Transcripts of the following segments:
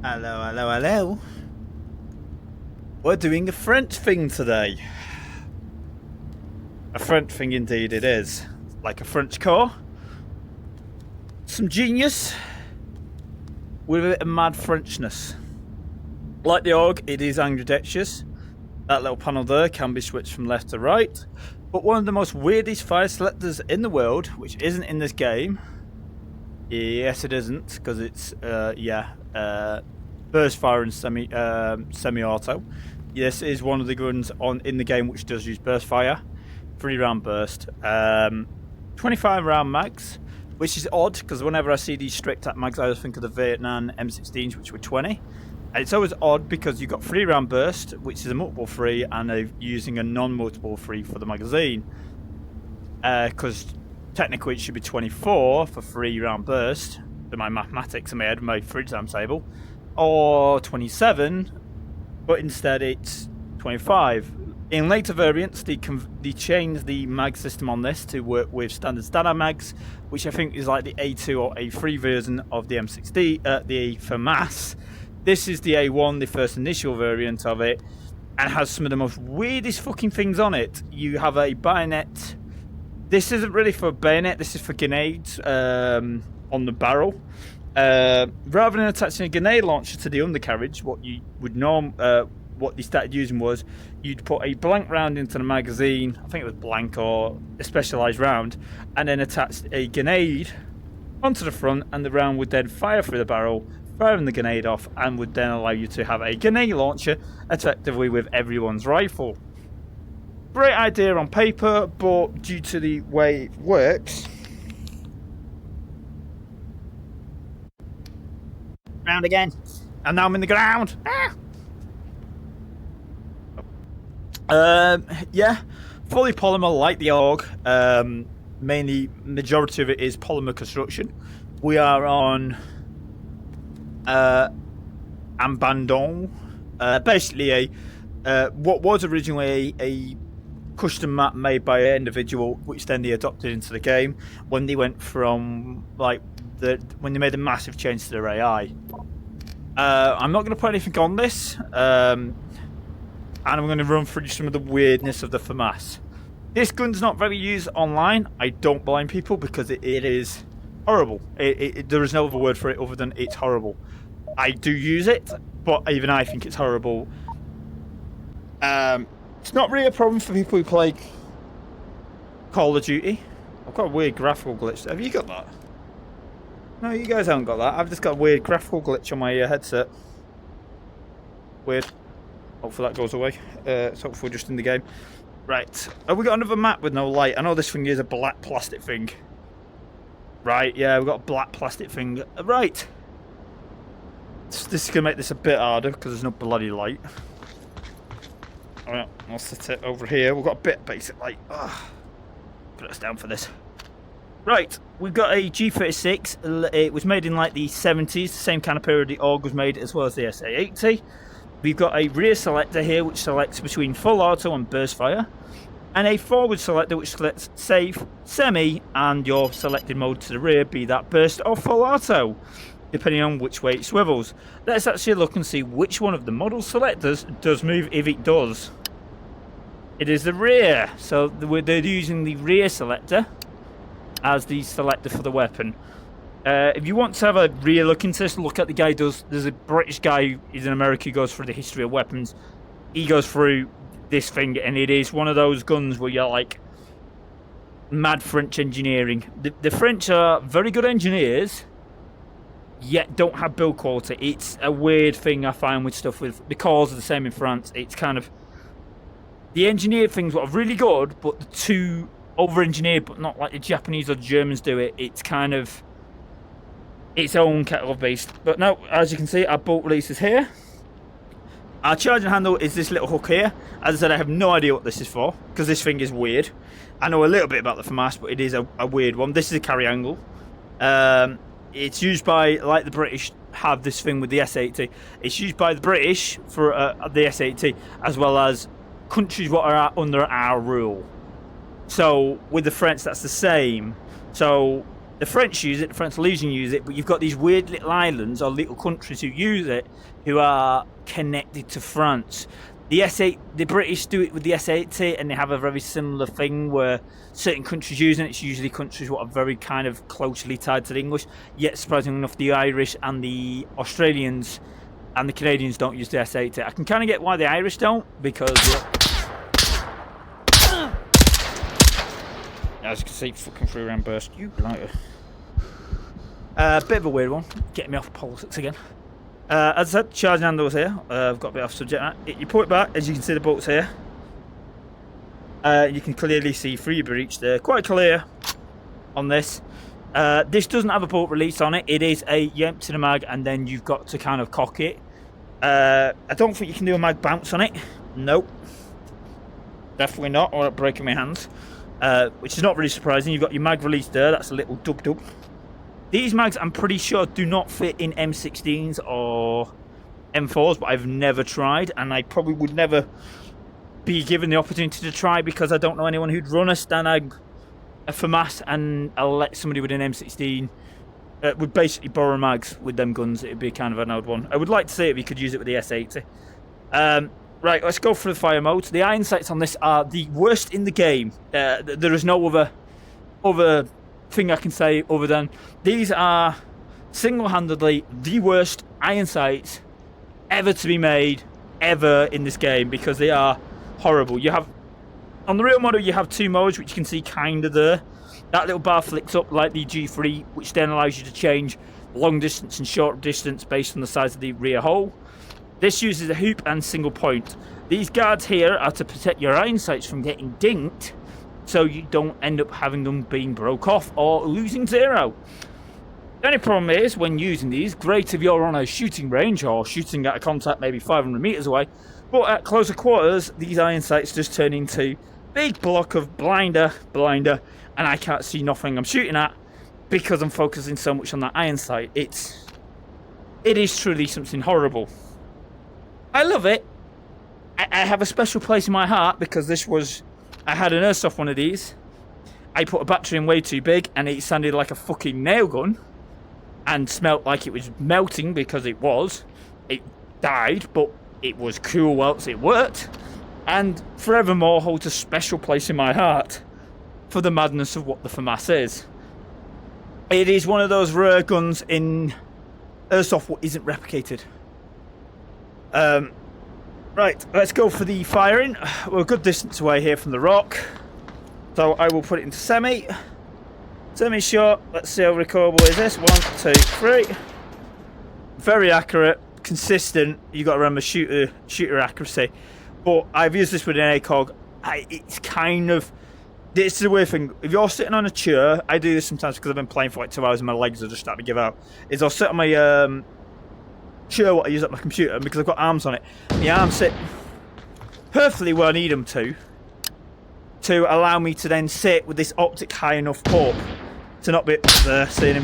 Hello, hello, hello. We're doing a French thing today. A French thing indeed it is. Like a French car. Some genius. With a bit of mad Frenchness. Like the org, it is ambidextrous. That little panel there can be switched from left to right. But one of the most weirdest fire selectors in the world, which isn't in this game. Yes, it isn't, because it's, burst fire and semi-auto. This is one of the guns in the game which does use burst fire. 3-round burst. 25-round mags, which is odd, because whenever I see these strict attack mags, I always think of the Vietnam M16s, which were 20. And it's always odd because you've got 3-round burst, which is a multiple 3, and they're using a non-multiple 3 for the magazine. Because technically it should be 24 for 3-round burst. So my mathematics in my head, my fridge exam table. Or 27, but instead it's 25. In later variants, they changed the mag system on this to work with standard standard mags, which I think is like the A2 or A3 version of the M60, the Famas. This is the A1, the first initial variant of it, and has some of the most weirdest fucking things on it. You have a bayonet. This isn't really for bayonet, this is for grenades on the barrel. Rather than attaching a grenade launcher to the undercarriage, what you would what they started using was you'd put a blank round into the magazine, I think it was blank or a specialised round, and then attach a grenade onto the front, and the round would then fire through the barrel, firing the grenade off, and would then allow you to have a grenade launcher effectively with everyone's rifle. Great idea on paper, but due to the way it works, round again, and now I'm in the ground. Yeah, fully polymer like the org. Mainly, majority of it is polymer construction. We are on Abandon, basically what was originally a custom map made by an individual, which then they adopted into the game when they went from when they made a massive change to their AI. I'm not going to put anything on this, and I'm going to run through some of the weirdness of the Famas. This gun's not very used online. I don't blame people because it is horrible. There is no other word for it other than it's horrible. I do use it, but even I think it's horrible. It's not really a problem for people who play Call of Duty. I've got a weird graphical glitch. Have you got that? No, you guys haven't got that. I've just got a weird graphical glitch on my headset. Weird. Hopefully that goes away. It's hopefully just in the game. Right. Have we got another map with no light? I know this thing is a black plastic thing. Right, yeah, we've got a black plastic thing. Right. This is going to make this a bit harder because there's no bloody light. Alright, I'll set it over here. We've got a bit basic light. Put us down for this. Right, we've got a G36. It was made in like the 70s, the same kind of period the AUG was made, as well as the SA80. We've got a rear selector here, which selects between full auto and burst fire, and a forward selector, which selects safe, semi, and your selected mode to the rear, be that burst or full auto, depending on which way it swivels. Let's actually look and see which one of the model selectors does move, if it does. It is the rear, so they're using the rear selector as the selector for the weapon. If you want to have a real look into this, look at the guy does. There's a British guy who's in America who goes through the history of weapons. He goes through this thing, and it is one of those guns where you're like, mad French engineering. The French are very good engineers, yet don't have build quality. It's a weird thing I find with stuff with, because of the same in France. It's kind of, the engineered things are really good, but the too over-engineered, but not like the Japanese or the Germans do it. It's kind of its own kettle of beast. But now, as you can see, our bolt release is here. Our charging handle is this little hook here. As I said, I have no idea what this is for, because this thing is weird. I know a little bit about the FAMAS, but it is a weird one. This is a carry angle. It's used by, like the British have this thing with the S80. It's used by the British for the S80, as well as countries what are under our rule. So with the French, that's the same. So The French use it, the French Legion use it, but you've got these weird little islands or little countries who use it, who are connected to France. The S8, the British do it with the S80, and they have a very similar thing where certain countries use it. It's usually countries that are very kind of closely tied to the English. Yet, surprisingly enough, the Irish and the Australians and the Canadians don't use the S80. I can kind of get why the Irish don't, because as you can see, fucking through round burst. You blighter. Bit of a weird one, getting me off politics again. As I said, charging handles here. I've got a bit off subject. You pull it back, as you can see the bolts here. You can clearly see through your breech. They're quite clear on this. This doesn't have a bolt release on it. It is you empty the mag and then you've got to kind of cock it. I don't think you can do a mag bounce on it. Nope. Definitely not, or breaking my hands. Which is not really surprising. You've got your mag release there. That's a little dub-dub. These mags, I'm pretty sure, do not fit in M16s or M4s, but I've never tried, and I probably would never be given the opportunity to try because I don't know anyone who'd run a Stanag, a Famas, and I'll let somebody with an M16 would basically borrow mags with them guns. It'd be kind of an odd one. I would like to see if you could use it with the S80. Right, let's go for the fire modes. The iron sights on this are the worst in the game. There is no other thing I can say other than these are single-handedly the worst iron sights ever to be made ever in this game because they are horrible. You have on the real model you have two modes which you can see kind of there. That little bar flicks up like the G3, which then allows you to change long distance and short distance based on the size of the rear hole. This uses a hoop and single point. These guards here are to protect your iron sights from getting dinked, so you don't end up having them being broke off or losing zero. The only problem is, when using these, great if you're on a shooting range or shooting at a contact maybe 500 meters away, but at closer quarters, these iron sights just turn into big block of blinder, and I can't see nothing I'm shooting at because I'm focusing so much on that iron sight. It is truly something horrible. I love it. I have a special place in my heart because I had an airsoft one of these. I put a battery in way too big and it sounded like a fucking nail gun and smelt like it was melting because it was. It died, but it was cool whilst it worked, and forevermore holds a special place in my heart for the madness of what the Famas is. It is one of those rare guns in airsoft what isn't replicated. Right, let's go for the firing. We're a good distance away here from the rock, so I will put it into semi shot. Let's see how recoverable is this. 1, 2, 3. Very accurate, consistent. You got to remember shooter accuracy. But I've used this with an ACOG. It's kind of, this is the weird thing. If you're sitting on a chair, I do this sometimes because I've been playing for like 2 hours and my legs are just starting to give out. Is I'll sit on my chair what I use at my computer, and because I've got arms on it, the arms sit perfectly where I need them to allow me to then sit with this optic high enough up to not be there seeing him.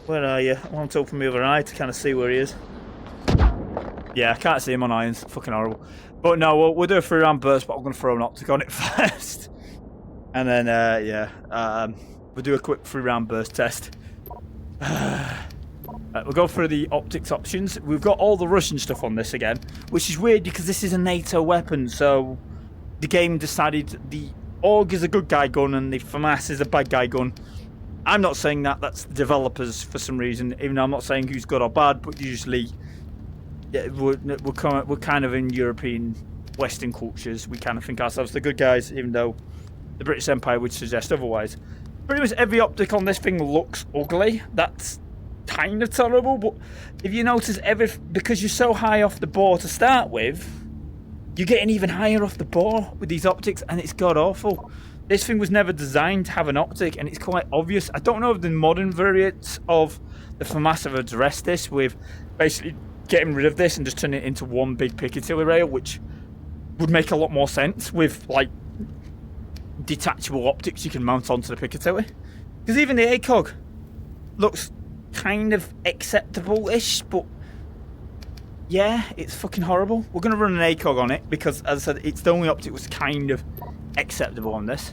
Where are you? I want to open my other eye to kind of see where he is. Yeah, I can't see him on irons. Fucking horrible. But no, we'll do a 3-round burst, but I'm going to throw an optic on it first. And then, we'll do a quick 3-round burst test. We'll go through the optics options. We've got all the Russian stuff on this again, which is weird because this is a NATO weapon, so the game decided the AUG is a good guy gun and the FAMAS is a bad guy gun. I'm not saying that, that's the developers for some reason, even though I'm not saying who's good or bad, but usually we're kind of in European Western cultures, we kind of think ourselves the good guys, even though the British Empire would suggest otherwise. Pretty much every optic on this thing looks ugly. That's kind of tolerable, but if you notice, because you're so high off the bore to start with, you're getting even higher off the bore with these optics, and it's god awful. This thing was never designed to have an optic, and it's quite obvious. I don't know if the modern variants of the FAMAS have addressed this with basically getting rid of this and just turning it into one big Piccadilly rail, which would make a lot more sense with like detachable optics you can mount onto the Piccadilly. Because even the ACOG looks kind of acceptable-ish, but yeah, it's fucking horrible. We're going to run an ACOG on it because, as I said, it's the only optic was kind of acceptable on this.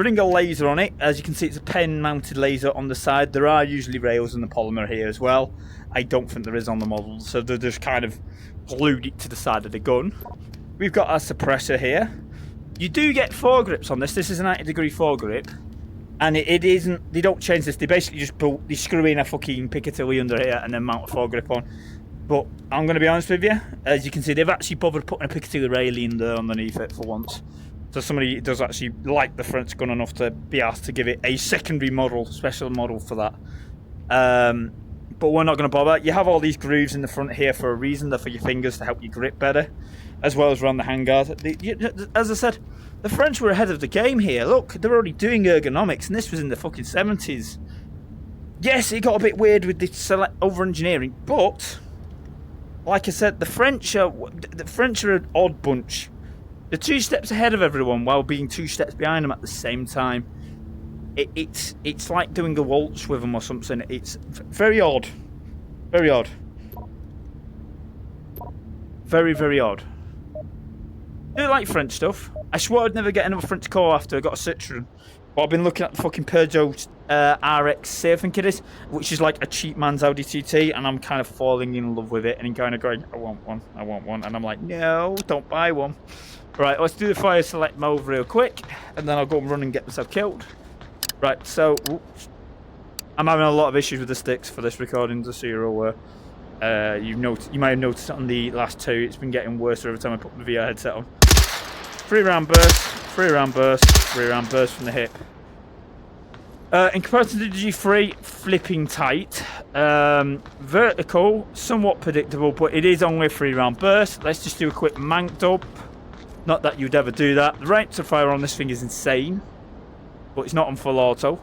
Running a laser on it. As you can see, it's a pen-mounted laser on the side. There are usually rails in the polymer here as well. I don't think there is on the model, so they're just kind of glued it to the side of the gun. We've got our suppressor here. You do get foregrips on this. This is a 90-degree foregrip. And it isn't, they don't change this. They basically just they screw in a fucking Piccadilly under here and then mount a foregrip on. But I'm going to be honest with you. As you can see, they've actually bothered putting a Piccadilly railing there underneath it for once. So somebody does actually like the French gun enough to be asked to give it a secondary model, special model for that. But we're not going to bother. You have all these grooves in the front here for a reason. They're for your fingers to help you grip better, as well as around the handguard. As I said, the French were ahead of the game here. Look, they're already doing ergonomics, and this was in the fucking 70s. Yes, it got a bit weird with the over-engineering, but like I said, the French are an odd bunch. They're 2 steps ahead of everyone while being 2 steps behind them at the same time. It's like doing a waltz with them or something. It's very odd. Very odd. Very, very odd. I do like French stuff. I swore I'd never get another French car after I got a Citroen. But I've been looking at the fucking Peugeot RXC, I think it is, which is like a cheap man's Audi TT, and I'm kind of falling in love with it and kind of going, I want one, I want one. And I'm like, no, don't buy one. Right, let's do the fire select mode real quick, and then I'll go and run and get myself killed. Right, so I'm having a lot of issues with the sticks for this recording, just so you're aware. You might have noticed on the last 2, it's been getting worse every time I put the VR headset on. 3-round burst, 3-round burst, 3-round burst from the hip. In comparison to the G3, flipping tight. Vertical, somewhat predictable, but it is only a 3-round burst. Let's just do a quick manked up. Not that you'd ever do that. The rate of fire on this thing is insane, but it's not on full auto.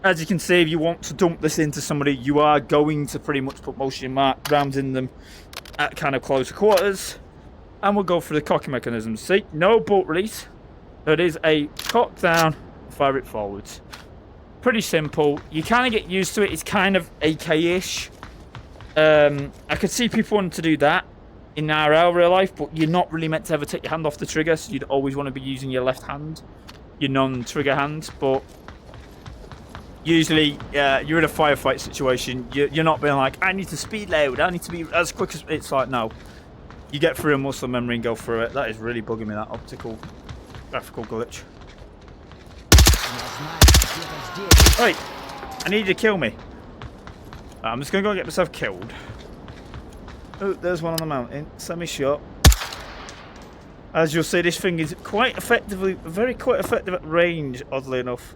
As you can see, if you want to dump this into somebody, you are going to pretty much put most of your rounds in them at kind of closer quarters. And we'll go for the cocking mechanism. See, no bolt release. It is a cock down, fire it forwards. Pretty simple. You kind of get used to it. It's kind of AK-ish. I could see people wanting to do that in IRL real life, but you're not really meant to ever take your hand off the trigger, so you'd always want to be using your left hand, your non-trigger hand. But usually, you're in a firefight situation. You're not being like, I need to speed load, I need to be as quick as... It's like, no. You get through a muscle memory and go through it. That is really bugging me, that optical graphical glitch. Hey, I need you to kill me. I'm just going to go and get myself killed. Oh, there's one on the mountain. Semi-shot. As you'll see, this thing is quite effectively, quite effective at range, oddly enough.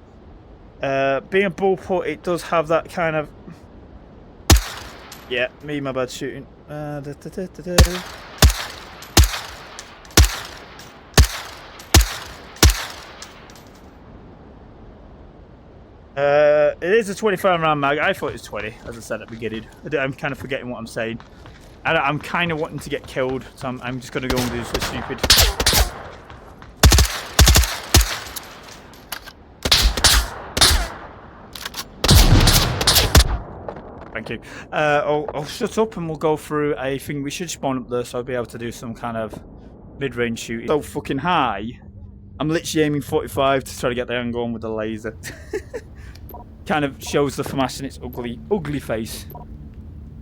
Being a bullpup, it does have that kind of... Yeah, me, my bad shooting. It is a 25-round mag. I thought it was 20, as I said at the beginning. I'm kind of forgetting what I'm saying. And I'm kind of wanting to get killed, so I'm just going to go and do this stupid. Thank you. I'll shut up and we'll go through a thing. We should spawn up there, so I'll be able to do some kind of mid-range shooting. So fucking high. I'm literally aiming 45 to try to get the angle on with the laser. Kind of shows the Famas in its ugly face.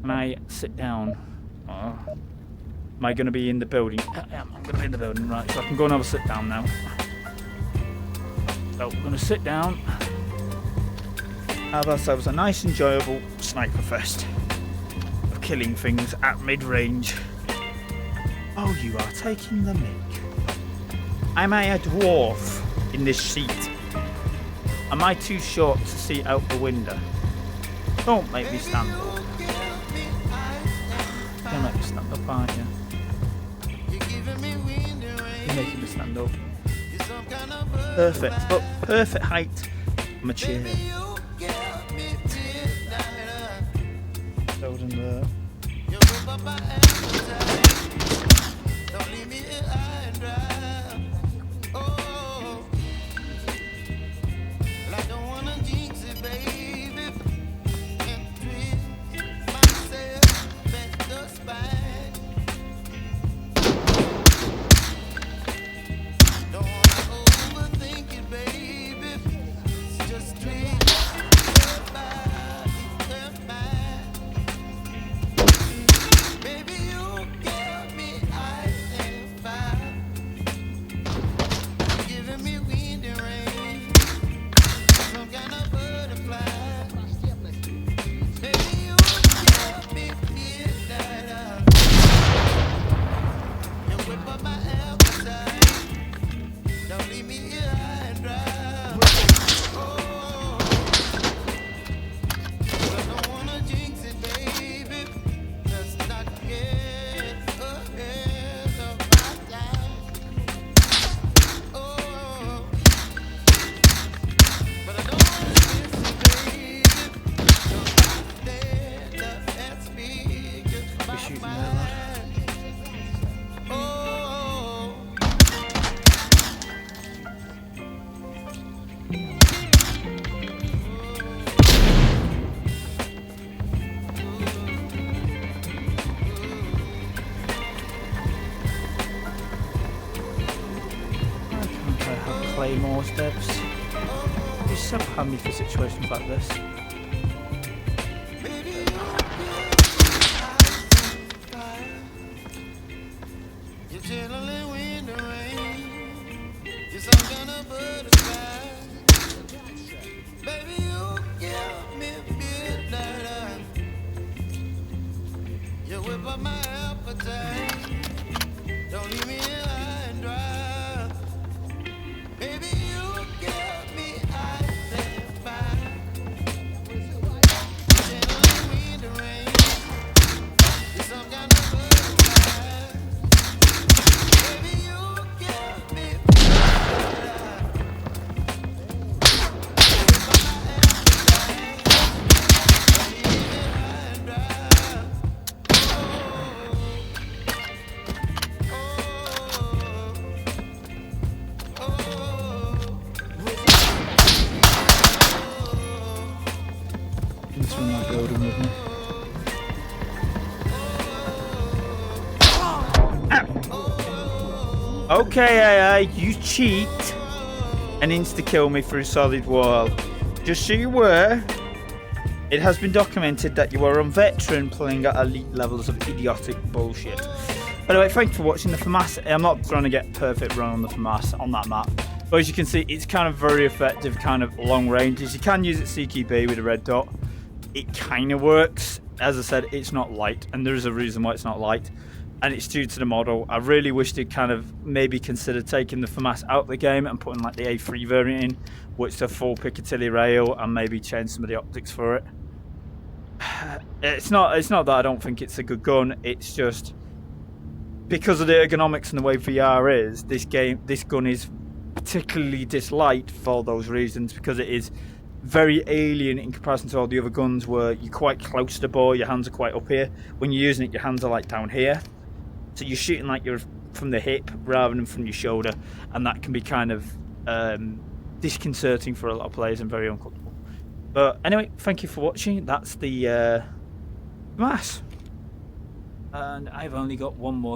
Can I sit down? Oh. Am I going to be in the building? I'm going to be in the building, right. So I can go and have a sit down now. So we're going to sit down. Have ourselves a nice enjoyable sniper fest of killing things at mid-range. Oh, you are taking the mick. Am I a dwarf in this seat? Am I too short to see out the window? Don't make me stand up. Don't make me stand up, aren't you? You're making me stand up. Perfect. But perfect height. I'm a chair. Building there. claymores, devs. You're so handy for situations like this. Okay, AI, you cheat and insta-kill me through solid wall. Just so you aware, it has been documented that you are a veteran playing at elite levels of idiotic bullshit. Anyway, thank you for watching the Famas. I'm not trying to get perfect run on the Famas on that map, but as you can see, it's kind of very effective, kind of long ranges. You can use it CQB with a red dot. It kind of works. As I said, it's not light, and there's a reason why it's not light. And it's due to the model. I really wish they'd kind of maybe consider taking the Famas out of the game and putting like the A3 variant in, which is a full Piccadilly rail, and maybe change some of the optics for it. It's not that I don't think it's a good gun. It's just because of the ergonomics and the way VR is. This gun is particularly disliked for those reasons, because it is very alien in comparison to all the other guns, where you're quite close to the bore, your hands are quite up here. When you're using it, your hands are like down here. So you're shooting like you're from the hip rather than from your shoulder, and that can be kind of disconcerting for a lot of players and very uncomfortable. But anyway, thank you for watching. That's the Famas. And I've only got one more